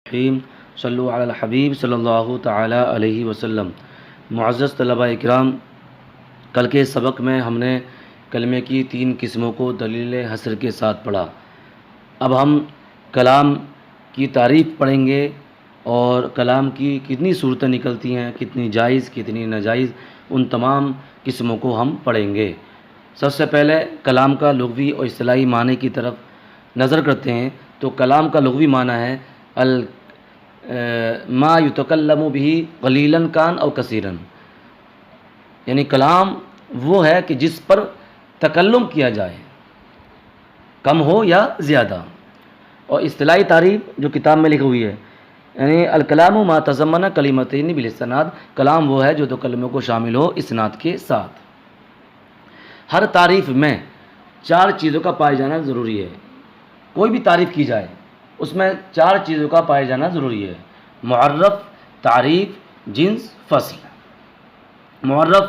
الرحیم صلو علی الحبیب صلی اللہ تعالی علیہ وسلم۔ معزز طلبہ اکرام، کل کے سبق میں ہم نے کلمے کی 3 قسموں کو دلیل حصر کے ساتھ پڑھا۔ اب ہم کلام کی تعریف پڑھیں گے اور کلام کی کتنی صورتیں نکلتی ہیں، کتنی جائز کتنی ناجائز، ان تمام قسموں کو ہم پڑھیں گے۔ سب سے پہلے کلام کا لغوی اور اصطلاحی معنی کی طرف نظر کرتے ہیں۔ تو کلام کا لغوی معنی ہے ما یتکلم به قلیلا کان او کثیرا، یعنی کلام وہ ہے کہ جس پر تکلم کیا جائے، کم ہو یا زیادہ۔ اور اصطلاحی تعریف جو کتاب میں لکھی ہوئی ہے، یعنی الکلام ما تضمن کلمتین بالاسناد، کلام وہ ہے جو 2 کلموں کو شامل ہو اسناد کے ساتھ۔ ہر تعریف میں 4 چیزوں کا پائے جانا ضروری ہے۔ کوئی بھی تعریف کی جائے اس میں 4 چیزوں کا پائے جانا ضروری ہے: معرف، تعریف، جنس، فصل۔ معرف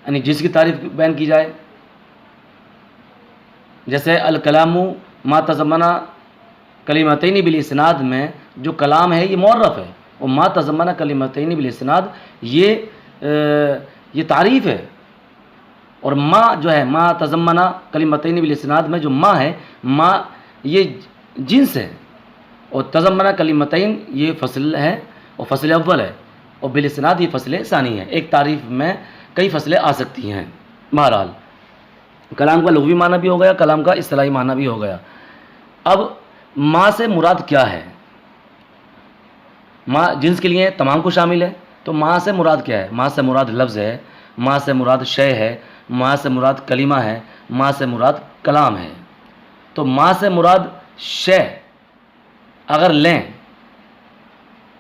یعنی جس کی تعریف بیان کی جائے، جیسے الکلام ما تضمن کلمتین بالاسناد میں جو کلام ہے یہ معرف ہے، اور ما تضمن کلمتین بالاسناد یہ تعریف ہے۔ اور ما جو ہے ما تضمن کلمتین بالاسناد میں جو ما ہے، ما یہ جنس ہے، اور تضمن کلمتین یہ فصل ہے، اور فصل اول ہے، اور بالاسناد یہ فصل ثانی ہے۔ ایک تعریف میں کئی فصلیں آ سکتی ہیں۔ بہرحال کلام کا لغوی معنی بھی ہو گیا، کلام کا اصطلاحی معنی بھی ہو گیا۔ اب ما سے مراد کیا ہے؟ ما جنس کے لیے تمام کو شامل ہے، تو ما سے مراد کیا ہے؟ ما سے مراد لفظ ہے، ما سے مراد شے ہے، ما سے مراد کلمہ ہے، ما سے مراد کلام ہے۔ تو ما سے مراد شے اگر لیں،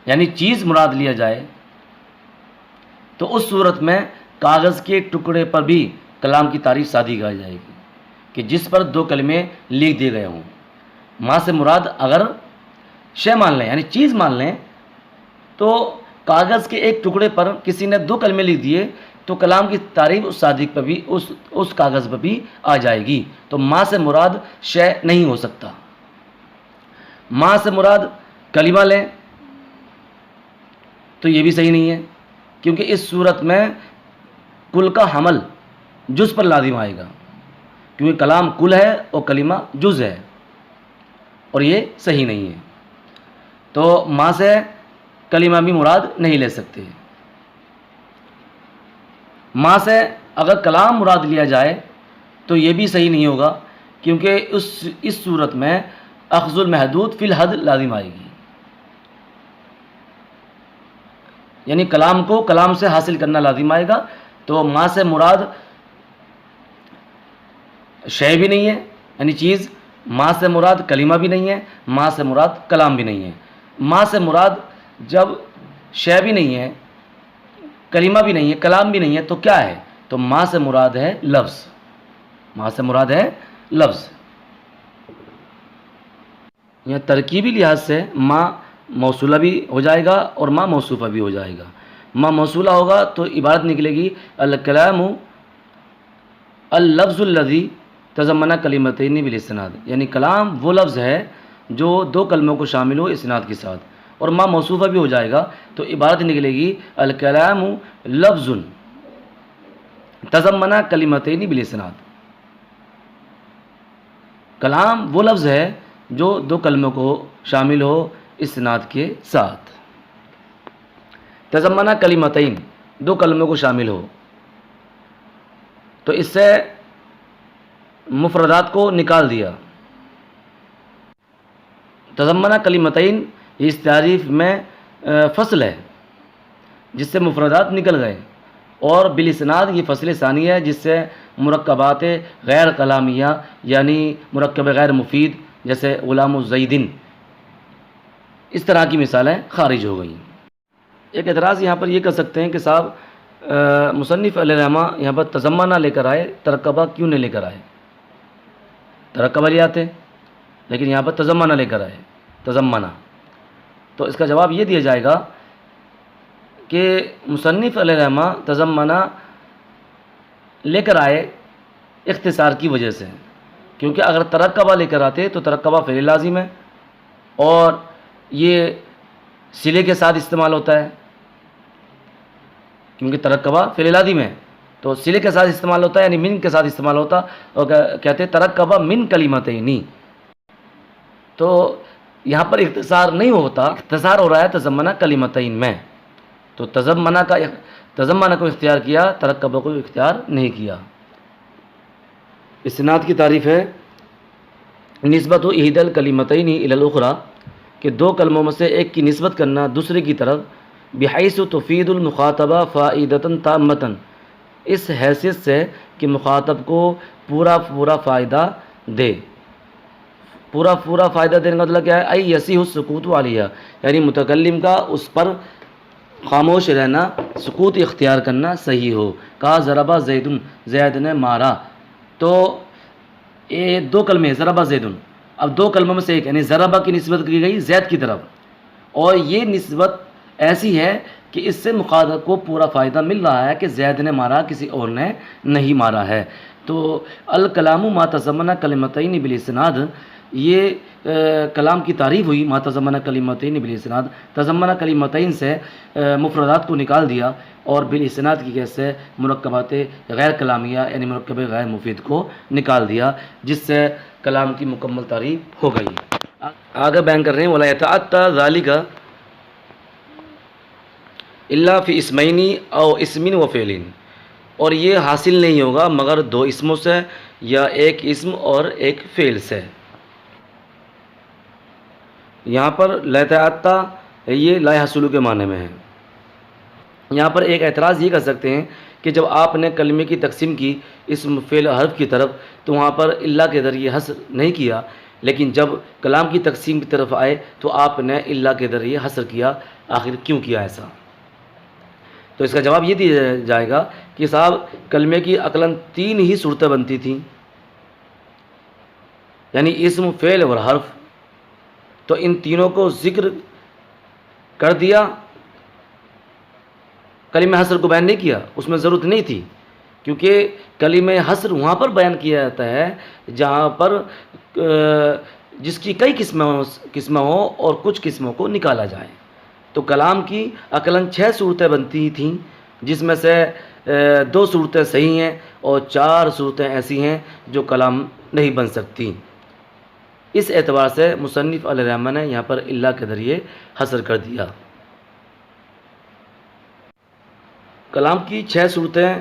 یعنی چیز مراد لیا جائے، تو اس صورت میں کاغذ کے ٹکڑے پر بھی کلام کی تعریف سادی کہی جائے گی کہ جس پر 2 کلمے لکھ دیے گئے ہوں۔ ما سے مراد اگر شے مان لیں، یعنی چیز مان لیں، تو کاغذ کے ایک ٹکڑے پر کسی نے 2 کلمے لکھ دیے تو کلام کی تعریف اس صادق پر بھی اس کاغذ پر بھی آ جائے گی۔ تو ما سے مراد شے نہیں ہو سکتا۔ ما سے مراد کلمہ لیں تو یہ بھی صحیح نہیں ہے، کیونکہ اس صورت میں کل کا حمل جز پر لازم آئے گا، کیونکہ کلام کل ہے اور کلمہ جز ہے، اور یہ صحیح نہیں ہے۔ تو ما سے کلمہ بھی مراد نہیں لے سکتے۔ ما سے اگر کلام مراد لیا جائے تو یہ بھی صحیح نہیں ہوگا، کیونکہ اس صورت میں اخذ المحدود فی الحد لازم آئے گی، یعنی کلام کو کلام سے حاصل کرنا لازم آئے گا۔ تو ما سے مراد شے بھی نہیں ہے، یعنی چیز، ما سے مراد کلمہ بھی نہیں ہے، ما سے مراد کلام بھی نہیں ہے۔ ما سے مراد جب شے بھی نہیں ہے، کلمہ بھی نہیں ہے، کلام بھی نہیں ہے، تو کیا ہے؟ تو ما سے مراد ہے لفظ، ما سے مراد ہے لفظ۔ یا ترکیبی لحاظ سے ما موصولہ بھی ہو جائے گا اور ما موصوفہ بھی ہو جائے گا۔ ما موصولہ ہوگا تو عبارت نکلے گی الکلام اللفظ الذی تضمن کلمتین بالاسناد، یعنی کلام وہ لفظ ہے جو 2 کلموں کو شامل ہو اسناد کے ساتھ۔ اور ما موصوفہ بھی ہو جائے گا تو عبارت نکلے گی الکلام لفظ تضمن کلمتین بالاسناد، کلام وہ لفظ ہے جو 2 کلموں کو شامل ہو اسناد کے ساتھ۔ تضمن کلمتین 2 کلموں کو شامل ہو، تو اس سے مفردات کو نکال دیا۔ تضمن کلمتین اس تعریف میں فصل ہے جس سے مفردات نکل گئے، اور بالاسناد یہ فصل ثانی ہے جس سے مرکبات غیر کلامیہ یعنی مرکب غیر مفید جیسے غلام الزیدن، اس طرح کی مثالیں خارج ہو گئیں۔ ایک اعتراض یہاں پر یہ کر سکتے ہیں کہ صاحب مصنف علیہ رحمہ یہاں پر تضمنہ لے کر آئے، ترکبہ کیوں نہیں لے کر آئے؟ ترکبہ لے آتے، لیکن یہاں پر تضمنہ لے کر آئے، تضمنہ۔ تو اس کا جواب یہ دیا جائے گا کہ مصنف علیہ رحمہ تضمنہ لے کر آئے اختصار کی وجہ سے، کیونکہ اگر ترکبہ لے کر آتے تو ترکبہ فعل لازم ہے، اور یہ صلے کے ساتھ استعمال ہوتا ہے، کیونکہ ترکبہ فعل الادی میں تو صلے کے ساتھ استعمال ہوتا ہے، یعنی من کے ساتھ استعمال ہوتا، اور کہتے ہیں ترکبہ من کلمتین. تو یہاں پر اختصار نہیں ہوتا، اختصار ہو رہا ہے تضمنہ کلمتین میں. تو تضمنہ کو اختیار کیا، ترکبہ کو اختیار نہیں کیا. اسناد کی تعریف ہے نسبت احد الکلمتین الی الاخری، کہ دو کلموں میں سے ایک کی نسبت کرنا دوسرے کی طرف، بحیث تفید المخاطبہ فائدۃ تامۃ، اس حیثیت سے کہ مخاطب کو پورا فائدہ دے. پورا فائدہ دینے کا مطلب کیا ہے؟ ای یصیح السکوت علیہ، یعنی متکلم کا اس پر خاموش رہنا، سکوت اختیار کرنا صحیح ہو. کہا ضربہ زید، زید نے مارا. تو یہ دو کلمے ضربہ زید، اب دو کلموں میں سے ایک، یعنی ضربہ کی نسبت کی گئی زید کی طرف، اور یہ نسبت ایسی ہے کہ اس سے مخاطب کو پورا فائدہ مل رہا ہے کہ زید نے مارا، کسی اور نے نہیں مارا ہے. تو الکلام ما تضمن کلمتین بالاسناد، یہ کلام کی تعریف ہوئی ما تضمن کلمتین بالاسناد، تضمن کلمتین سے مفردات کو نکال دیا اور بالاسناد کی کیس سے مرکبات غیر کلامیہ یعنی مرکب غیر مفید کو نکال دیا، جس سے کلام کی مکمل تعریف ہو گئی. آگے بیان کر رہے ہیں ولا یتعطى ذلك الا فی اسمین او اسم و فعل، اور یہ حاصل نہیں ہوگا مگر دو اسموں سے یا ایک اسم اور ایک فعل سے. یہاں پر لا یتعطى یہ لا یحصل کے معنی میں ہے. یہاں پر ایک اعتراض یہ کر سکتے ہیں کہ جب آپ نے کلمے کی تقسیم کی اسم فعل حرف کی طرف تو وہاں پر اللہ کے ذریعے حصر نہیں کیا، لیکن جب کلام کی تقسیم کی طرف آئے تو آپ نے اللہ کے ذریعے حصر کیا. آخر کیوں کیا ایسا؟ تو اس کا جواب یہ دیا جائے گا کہ صاحب کلمے کی عقلاً تین ہی صورتیں بنتی تھیں، یعنی اسم فعل اور حرف. تو ان تینوں کو ذکر کر دیا، کلمہ حصر کو بیان نہیں کیا، اس میں ضرورت نہیں تھی، کیونکہ کلمہ حصر وہاں پر بیان کیا جاتا ہے جہاں پر جس کی کئی قسمیں ہوں اور کچھ قسموں کو نکالا جائے. تو کلام کی عقلاً 6 صورتیں بنتی تھیں، جس میں سے 2 صورتیں صحیح ہیں اور 4 صورتیں ایسی ہیں جو کلام نہیں بن سکتی. اس اعتبار سے مصنف علیہ الرحمہ نے یہاں پر اللہ کے ذریعے حصر کر دیا. کلام کی 6 صورتیں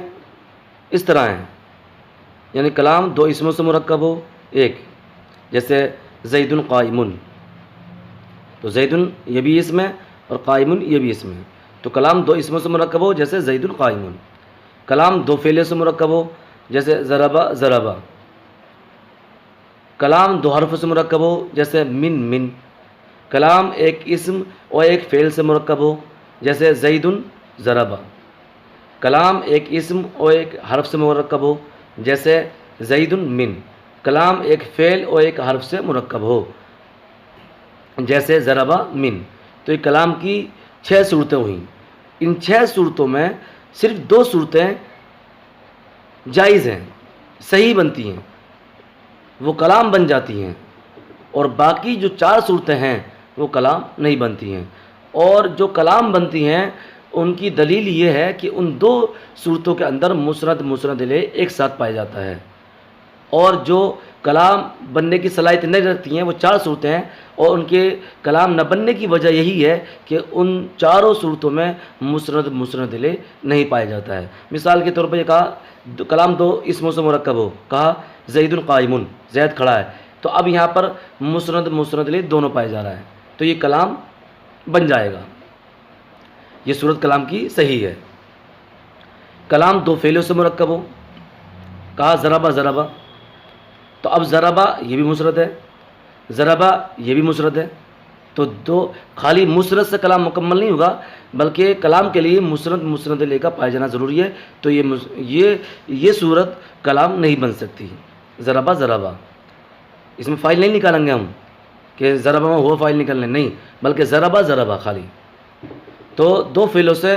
اس طرح ہیں، یعنی کلام 2 اسموں سے مرکب ہو، ایک جیسے زید قائم، تو زید یہ بھی اسم ہے اور قائم یہ بھی اسم ہے. تو کلام 2 اسموں سے مرکب ہو جیسے زید قائم. کلام 2 فعلوں سے مرکب ہو جیسے ضربہ. کلام 2 حرف سے مرکب ہو جیسے من. کلام ایک اسم اور ایک فعل سے مرکب ہو جیسے زید ضربہ. کلام ایک اسم اور ایک حرف سے مرکب ہو جیسے زید من. کلام ایک فعل اور ایک حرف سے مرکب ہو جیسے ضربہ من. تو یہ کلام کی 6 صورتیں ہوئیں. ان 6 صورتوں میں صرف 2 صورتیں جائز ہیں، صحیح بنتی ہیں، وہ کلام بن جاتی ہیں، اور باقی جو 4 صورتیں ہیں وہ کلام نہیں بنتی ہیں. اور جو کلام بنتی ہیں ان کی دلیل یہ ہے کہ ان 2 صورتوں کے اندر مسند الیہ ایک ساتھ پایا جاتا ہے، اور جو کلام بننے کی صلاحیت نہیں رکھتی ہیں وہ 4 صورتیں ہیں، اور ان کے کلام نہ بننے کی وجہ یہی ہے کہ ان 4 صورتوں میں مسند الیہ نہیں پایا جاتا ہے. مثال کے طور پر یہ کہا کلام 2 اسموں سے مرکب ہو، کہا زید قائم، زید کھڑا ہے، تو اب یہاں پر مسند الیہ دونوں پائے جا رہا ہے، تو یہ کلام بن جائے گا. یہ صورت کلام کی صحیح ہے. کلام 2 فعلوں سے مرکب ہو، کہا ضربہ، تو اب ضربہ یہ بھی مسند ہے، ضربہ یہ بھی مسند ہے. تو 2 خالی مسند سے کلام مکمل نہیں ہوگا، بلکہ کلام کے لیے مسند الیہ کا پایا جانا ضروری ہے. تو یہ صورت کلام نہیں بن سکتی. ضربہ اس میں فائل نہیں نکالیں گے ہم کہ ضربہ میں ہوا فائل نکالنے، نہیں، بلکہ ضربہ خالی. تو 2 فعلوں سے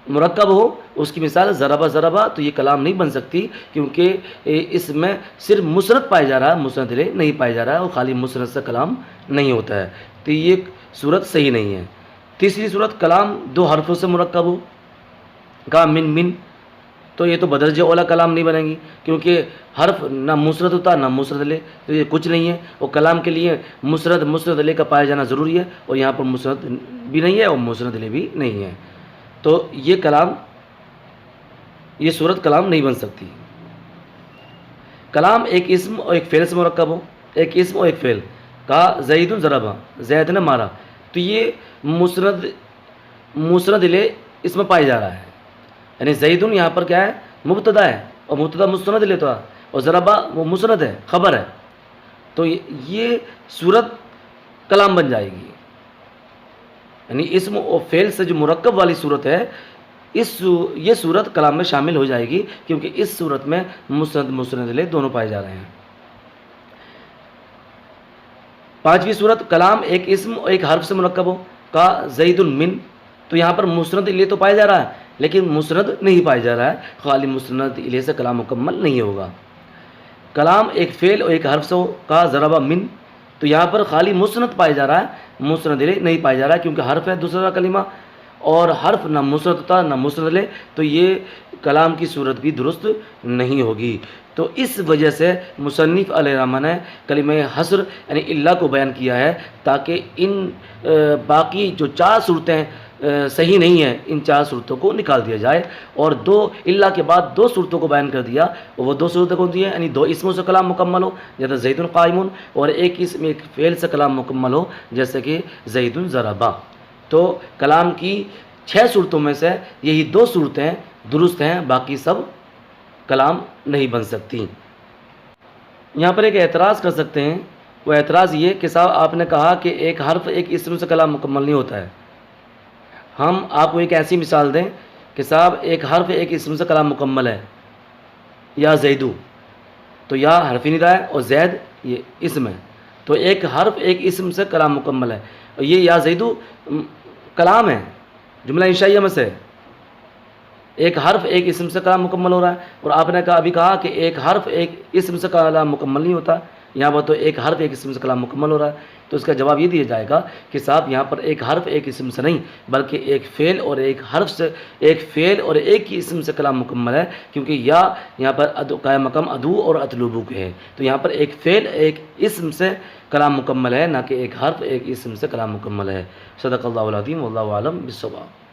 مرکب ہو، اس کی مثال ضربہ ضربہ، تو یہ کلام نہیں بن سکتی، کیونکہ اس میں صرف مسند پایا جا رہا ہے، مسند الیہ نہیں پایا جا رہا ہے، اور خالی مسند سے کلام نہیں ہوتا ہے، تو یہ صورت صحیح نہیں ہے۔ تیسری صورت کلام دو حرفوں سے مرکب ہو، کہا من من، تو یہ تو بدرجہ اولا کلام نہیں بنے گی، کیونکہ حرف نہ مسند ہوتا نہ مسند الیہ، تو یہ کچھ نہیں ہے، اور کلام کے لیے مسند الیہ کا پایا جانا ضروری ہے، اور یہاں پر مسند بھی نہیں ہے اور مسند الیہ بھی نہیں ہے، تو یہ صورت کلام نہیں بن سکتی۔ کلام ایک اسم اور ایک فعل سے مرکب ہو، ایک اسم اور ایک فعل، کہا زید ضربہ، زید نے مارا، تو یہ مسند الیہ اس میں پایا جا رہا ہے، یعنی زید یہاں پر کیا ہے، مبتدا ہے، اور مبتدا مسند الیہ تو ہے، اور ضربہ وہ مسند ہے، خبر ہے، تو یہ صورت کلام بن جائے گی، یعنی اسم اور فعل سے جو مرکب والی صورت ہے، یہ صورت کلام میں شامل ہو جائے گی، کیونکہ اس صورت میں مسند الیہ دونوں پائے جا رہے ہیں۔ پانچویں صورت کلام ایک اسم اور ایک حرف سے مرکب ہو، کہا زید من، تو یہاں پر مسند الیہ تو پایا جا رہا ہے، لیکن مسند نہیں پایا جا رہا ہے، خالی مسند الیہ سے کلام مکمل نہیں ہوگا۔ کلام ایک فعل اور ایک حرف سے ہو، کہا ضربہ من، تو یہاں پر خالی مسند پایا جا رہا ہے، مسند الیہ نہیں پایا جا رہا ہے، کیونکہ حرف ہے دوسرا کلمہ، اور حرف نہ مسند ہوتا نہ مسند الیہ، تو یہ کلام کی صورت بھی درست نہیں ہوگی۔ تو اس وجہ سے مصنف علیہ الرحمہ نے کلمہ حصر یعنی الا کو بیان کیا ہے، تاکہ ان باقی جو چار صورتیں صحیح نہیں ہیں، ان چار صورتوں کو نکال دیا جائے، اور دو الا کے بعد دو صورتوں کو بیان کر دیا، وہ دو صورتیں کون سی ہیں، یعنی دو اسموں سے کلام مکمل ہو جیسے زید قائم، اور ایک اسم ایک فعل سے کلام مکمل ہو جیسے کہ زید ضربہ۔ تو کلام کی 6 صورتوں میں سے یہی 2 صورتیں درست ہیں، باقی سب کلام نہیں بن سکتی۔ یہاں پر ایک اعتراض کر سکتے ہیں، وہ اعتراض یہ کہ صاحب آپ نے کہا کہ ایک حرف ایک اسم سے کلام مکمل نہیں ہوتا ہے، ہم آپ کو ایک ایسی مثال دیں کہ صاحب ایک حرف ایک اسم سے کلام مکمل ہے، یا زیدو، تو یا حرف ندا ہے اور زید یہ اسم ہے، تو ایک حرف ایک اسم سے کلام مکمل ہے، اور یہ یا زیدو کلام ہے، جملہ انشائیہ میں سے ایک حرف ایک اسم سے کلام مکمل ہو رہا ہے، اور آپ نے ابھی کہا کہ ایک حرف ایک اسم سے کلام مکمل نہیں ہوتا، یہاں پر تو ایک حرف ایک اسم سے کلام مکمل ہو رہا ہے، تو اس کا جواب یہ دیا جائے گا کہ صاحب یہاں پر ایک حرف ایک اسم سے نہیں، بلکہ ایک فعل اور ایک حرف سے، ایک فعل اور ایک ہی اسم سے کلام مکمل ہے، کیونکہ یا یہاں پر قائم مقام ادو اور اطلوبو کے ہے، تو یہاں پر ایک فعل ایک اسم سے کلام مکمل ہے، نہ کہ ایک حرف ایک اسم سے کلام مکمل ہے۔ صدق اللہ العظیم واللہ اعلم بالصواب۔